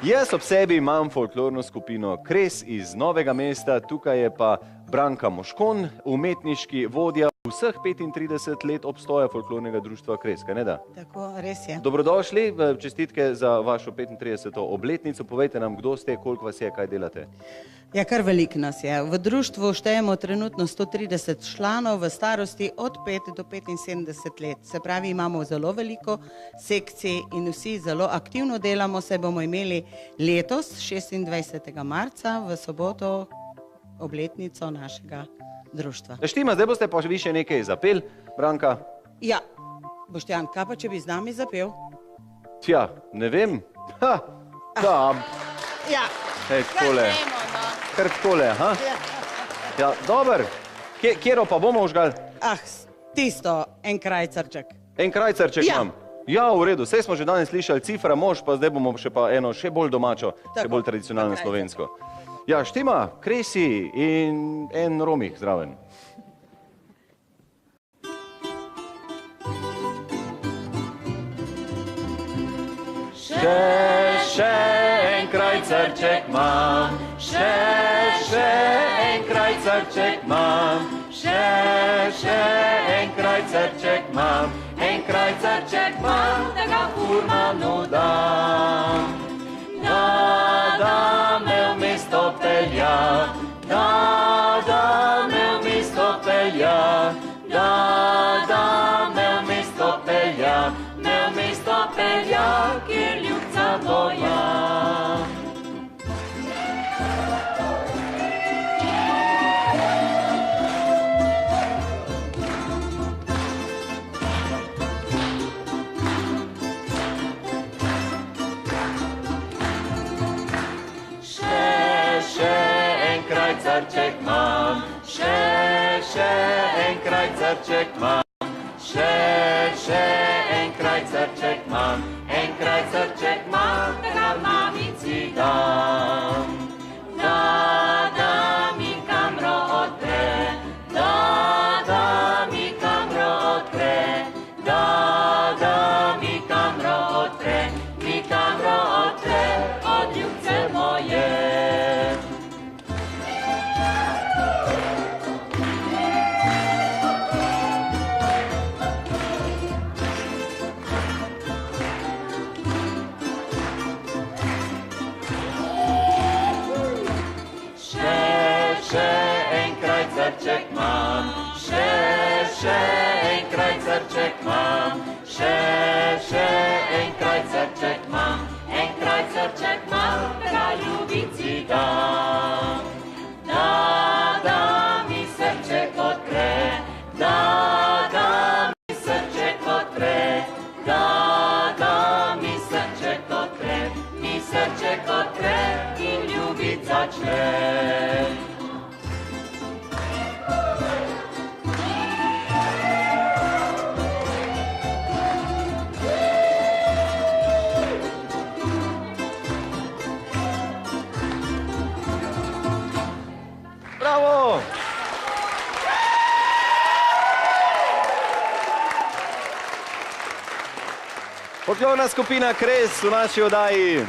Jaz ob sebi imam folklorno skupino Kres iz Novega mesta, tukaj je pa Branka Moškon, umetniški vodja vseh 35 let obstoja folklornega društva Kres, kaj ne da? Tako, res je. Dobrodošli, čestitke za vašo 35. obletnico, povejte nam, kdo ste, koliko vas je, kaj delate? Ja, kar veliko nas je. V društvu štejemo trenutno 130 članov v starosti od 5 do 75 let. Se pravi, imamo zelo veliko sekcij in vsi zelo aktivno delamo, saj bomo imeli letos, 26. marca, v soboto, obletnico našega društva. Štima, zdaj boste pa vi še nekaj zapel, Branka? Ja, Boštjan, kaj pa, če bi z nami zapel? Tja, ne vem. Ja, takole. Kar takole, ha? Ja, dober. Kjero pa bomo užgali? Tisto, en krajcarček. En krajcarček imam? Ja, v redu, saj smo že danes slišali cifra mož, pa zdaj bomo še pa eno še bolj domačo, še bolj tradicionalno slovensko. Ja, Štima, Kresi in en romih zraven. Še en krajcarček imam, še en krajcarček imam, še en krajcarček imam, da ga furmanu dam. Da me v mesto pelja, da me v mesto pelja, da me v mesto pelja, kjer ljubca boja. Krajcarček imam, še en krajcarček imam, še en krajcarček imam, da ga mamici dam. Da mi kamro odpre, da mi kamro odpre, da mi kamro odpre, od ljubce moje. Krajcarček imam, še en krajcarček imam, še en krajcarček imam, da ga ljubici dam. Da mi srček odpre, da mi srček odpre, da mi srček odpre in ljubit začne. Bravo! Folklorna skupina Kres v naši oddaji.